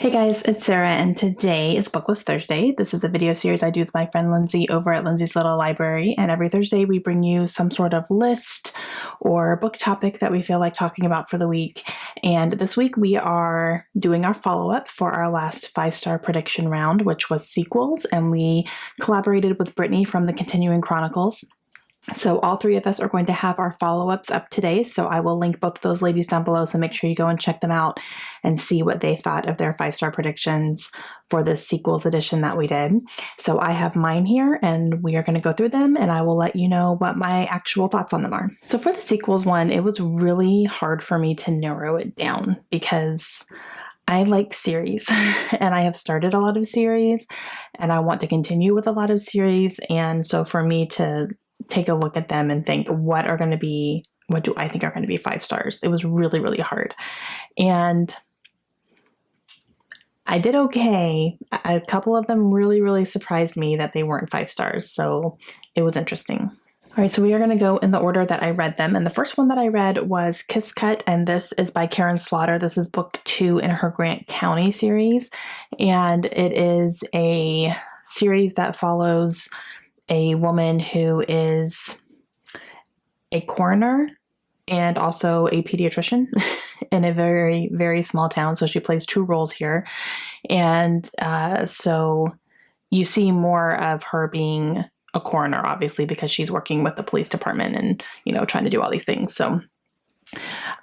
Hey guys, it's Sarah, and today is BookList Thursday. This is a video series I do with my friend Lindsay over at Lindsay's Little Library, and every Thursday we bring you some sort of list or book topic that we feel like talking about for the week. And this week we are doing our follow-up for our last 5-star prediction round, which was sequels, and we collaborated with Brittany from the Continuing Chronicles. So all three of us are going to have our follow-ups up today. So I will link both of those ladies down below. So make sure you go and check them out and see what they thought of their 5-star predictions for the sequels edition that we did. So I have mine here and we are going to go through them and I will let you know what my actual thoughts on them are. So for the sequels one, it was really hard for me to narrow it down because I like series and I have started a lot of series and I want to continue with a lot of series. And so for me to take a look at them and think, what do I think are going to be 5 stars? It was really, really hard. And I did okay. A couple of them really, really surprised me that they weren't 5 stars. So it was interesting. All right, so we are going to go in the order that I read them. And the first one that I read was Kiss Cut, and this is by Karen Slaughter. This is book 2 in her Grant County series. And it is a series that follows a woman who is a coroner and also a pediatrician in a very, very small town. So she plays 2 roles here. And so you see more of her being a coroner, obviously, because she's working with the police department and, trying to do all these things. So,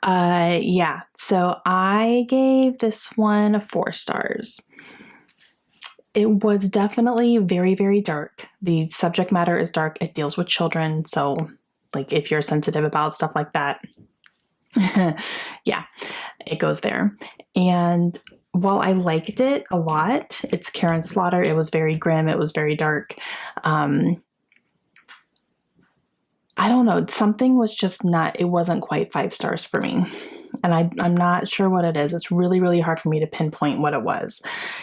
yeah. So I gave this one 4 stars. It was definitely very, very dark. The subject matter is dark. It deals with children. So, if you're sensitive about stuff like that, yeah, it goes there. And while I liked it a lot, it's Karen Slaughter. It was very grim. It was very dark. I don't know. Something was just it wasn't quite 5 stars for me. And I'm not sure what it is. It's really, really hard for me to pinpoint what it was.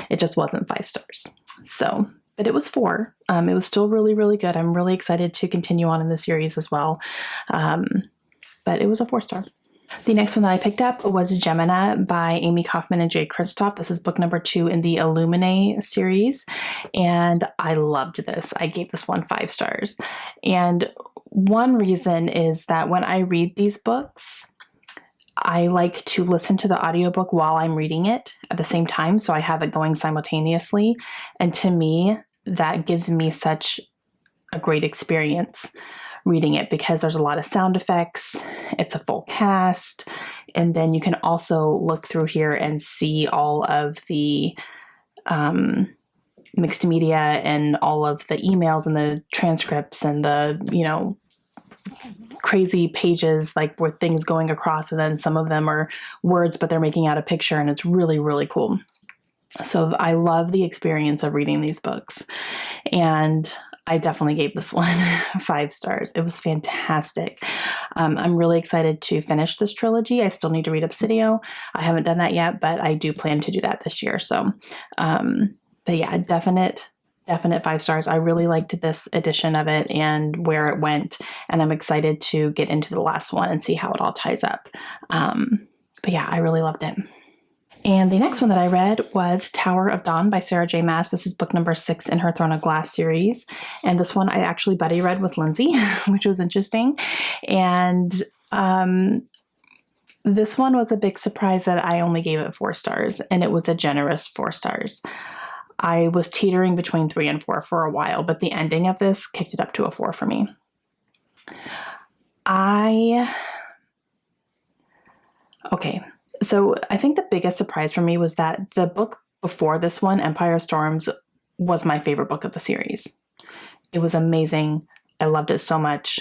It just wasn't 5 stars. So, but it was 4. It was still really, really good. I'm really excited to continue on in the series as well. But it was a 4 star. The next one that I picked up was Gemina by Amy Kaufman and Jay Kristoff. This is book number 2 in the Illuminae series. And I loved this. I gave this one 5 stars. And one reason is that when I read these books, I like to listen to the audiobook while I'm reading it at the same time. So I have it going simultaneously. And to me, that gives me such a great experience reading it because there's a lot of sound effects. It's a full cast. And then you can also look through here and see all of the mixed media and all of the emails and the transcripts and the, crazy pages with things going across, and then some of them are words, but they're making out a picture, and it's really, really cool. So I love the experience of reading these books, and I definitely gave this one 5 stars. It was fantastic. I'm really excited to finish this trilogy. I still need to read Obsidio. I haven't done that yet, but I do plan to do that this year. So, but yeah, definite 5 stars. I really liked this edition of it and where it went, and I'm excited to get into the last one and see how it all ties up. But yeah, I really loved it. And the next one that I read was Tower of Dawn by Sarah J. Maas. This is book number 6 in her Throne of Glass series. And this one I actually buddy read with Lindsay, which was interesting. And this one was a big surprise that I only gave it 4 stars, and it was a generous 4 stars. I was teetering between 3 and 4 for a while, but the ending of this kicked it up to a 4 for me. Okay, so I think the biggest surprise for me was that the book before this one, Empire Storms, was my favorite book of the series. It was amazing. I loved it so much.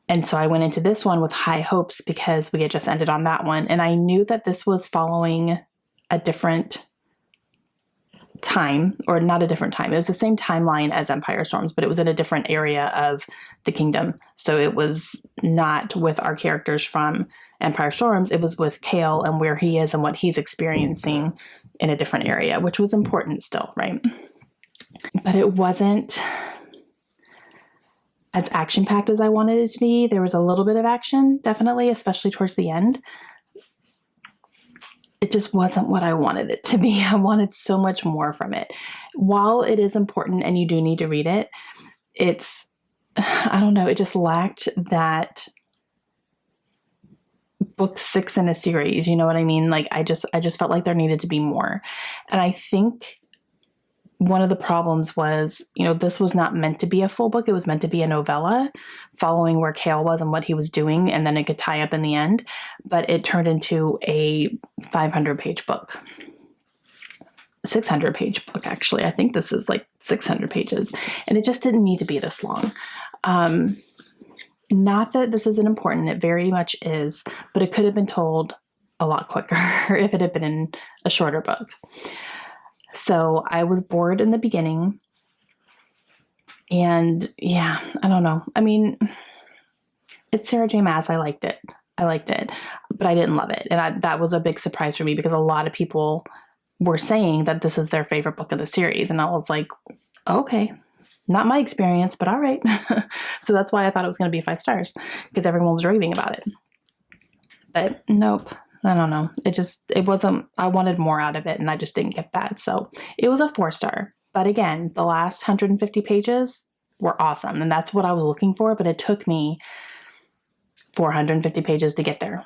And so I went into this one with high hopes because we had just ended on that one. And I knew that this was following a different time, or not a different time. It was the same timeline as Empire Storms, but it was in a different area of the kingdom. So it was not with our characters from Empire Storms. It was with Kale and where he is and what he's experiencing in a different area, which was important still, right? But it wasn't as action-packed as I wanted it to be. There was a little bit of action, definitely, especially towards the end. it just wasn't what I wanted it to be. I wanted so much more from it. While it is important and you do need to read it, I don't know, it just lacked that book 6 in a series. You know what I mean? Like, I just felt like there needed to be more. And I think one of the problems was, this was not meant to be a full book. It was meant to be a novella following where Cale was and what he was doing, and then it could tie up in the end. But it turned into a 500-page book. 600-page book, actually. I think this is like 600 pages. And it just didn't need to be this long. Not that this isn't important. It very much is. But it could have been told a lot quicker if it had been in a shorter book. So I was bored in the beginning, and yeah, I don't know. I mean, it's Sarah J. Maas. I liked it, but I didn't love it. And that was a big surprise for me because a lot of people were saying that this is their favorite book of the series. And I was like, okay, not my experience, but all right. So that's why I thought it was going to be 5 stars, because everyone was raving about it. But nope. I don't know. It wasn't, I wanted more out of it, and I just didn't get that. So it was a 4-star. But again, the last 150 pages were awesome. And that's what I was looking for. But it took me 450 pages to get there.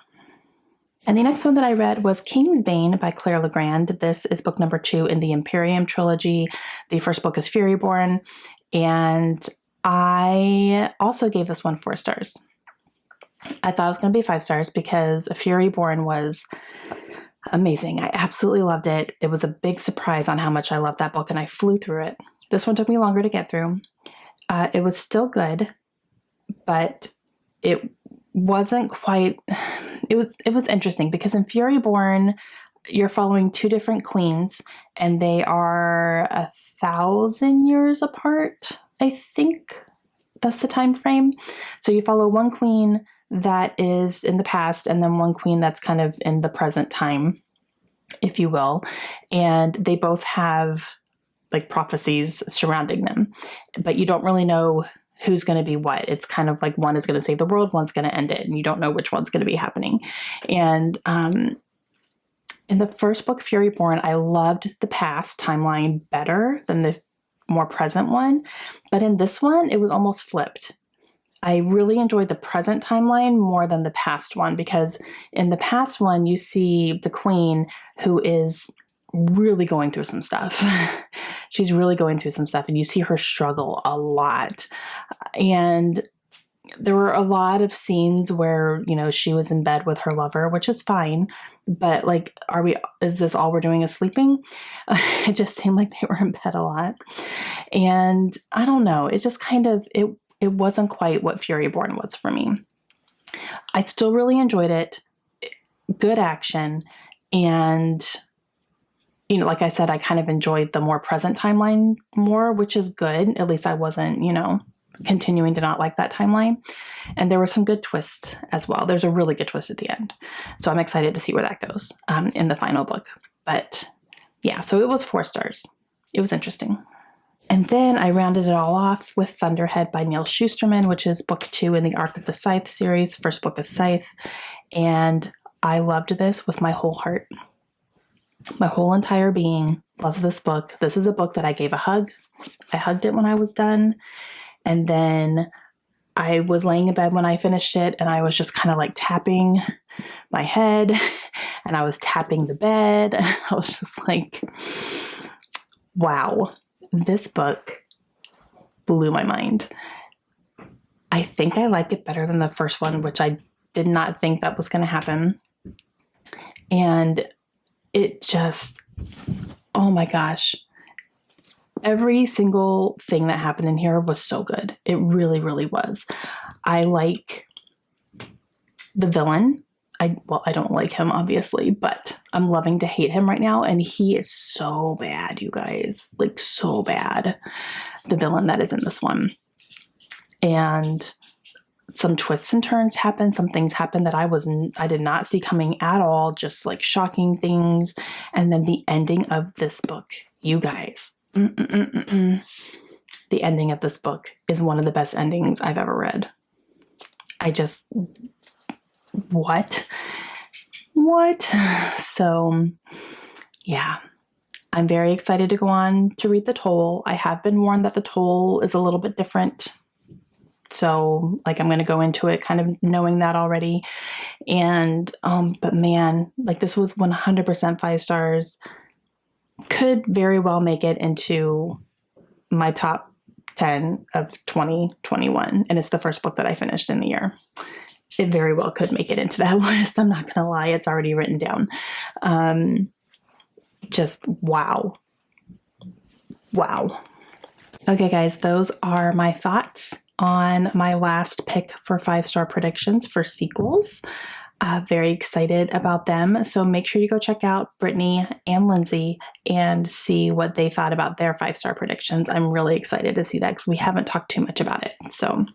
And the next one that I read was Kingsbane by Claire Legrand. This is book number 2 in the Imperium trilogy. The first book is Furyborn. And I also gave this one 4 stars. I thought it was going to be 5 stars because Furyborn was amazing. I absolutely loved it. It was a big surprise on how much I loved that book, and I flew through it. This one took me longer to get through. It was still good, but it wasn't quite, it was interesting because in Furyborn, you're following 2 different queens, and they are 1,000 years apart. I think that's the time frame. So you follow one queen that is in the past, and then one queen that's kind of in the present time, if you will. And they both have like prophecies surrounding them, but you don't really know who's going to be what. It's kind of like one is going to save the world, one's going to end it, and you don't know which one's going to be happening. And in the first book, Furyborn, I loved the past timeline better than the more present one. But in this one, it was almost flipped. I really enjoyed the present timeline more than the past one, because in the past one, you see the queen who is really going through some stuff. She's really going through some stuff, and you see her struggle a lot. And there were a lot of scenes where, she was in bed with her lover, which is fine. But like, is this all we're doing is sleeping? It just seemed like they were in bed a lot. And I don't know, it just kind of, it wasn't quite what Furyborn was for me. I still really enjoyed it. Good action. And, like I said, I kind of enjoyed the more present timeline more, which is good. At least I wasn't, continuing to not like that timeline. And there were some good twists as well. There's a really good twist at the end. So I'm excited to see where that goes in the final book. But yeah, so it was 4 stars. It was interesting. And then I rounded it all off with Thunderhead by Neil Shusterman, which is book 2 in the Arc of the Scythe series. First book is Scythe. And I loved this with my whole heart. My whole entire being loves this book. This is a book that I gave a hug. I hugged it when I was done. And then I was laying in bed when I finished it, and I was just kind of like tapping my head, and I was tapping the bed. And I was just like, wow, this book blew my mind. I think I like it better than the first one, which I did not think that was going to happen. And it just, oh my gosh. Every single thing that happened in here was so good. It really, really was. I like the villain. I don't like him, obviously, but I'm loving to hate him right now. And he is so bad, you guys. Like, so bad. The villain that is in this one. And some twists and turns happen. Some things happen that I did not see coming at all. Just like shocking things. And then the ending of this book, you guys. The ending of this book is one of the best endings I've ever read. What? somewhat. So yeah, I'm very excited to go on to read The Toll. I have been warned that The Toll is a little bit different. So like, I'm going to go into it kind of knowing that already. And, but man, like this was 100% 5 stars. Could very well make it into my top 10 of 2021. And it's the first book that I finished in the year. It very well could make it into that list. I'm not going to lie. It's already written down. Just wow. Wow. Okay, guys, those are my thoughts on my last pick for 5-star predictions for sequels. Very excited about them. So make sure you go check out Brittany and Lindsey and see what they thought about their 5-star predictions. I'm really excited to see that because we haven't talked too much about it. So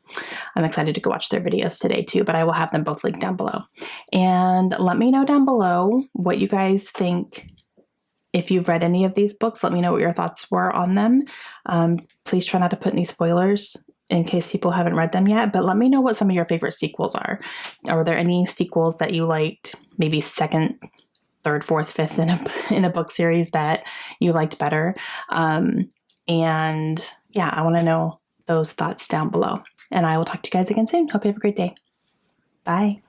I'm excited to go watch their videos today too, but I will have them both linked down below. And let me know down below what you guys think. If you've read any of these books, let me know what your thoughts were on them. Please try not to put any spoilers in case people haven't read them yet, but let me know what some of your favorite sequels are. Are there any sequels that you liked, maybe second, third, fourth, fifth in a book series that you liked better? And yeah, I want to know those thoughts down below. And I will talk to you guys again soon. Hope you have a great day. Bye.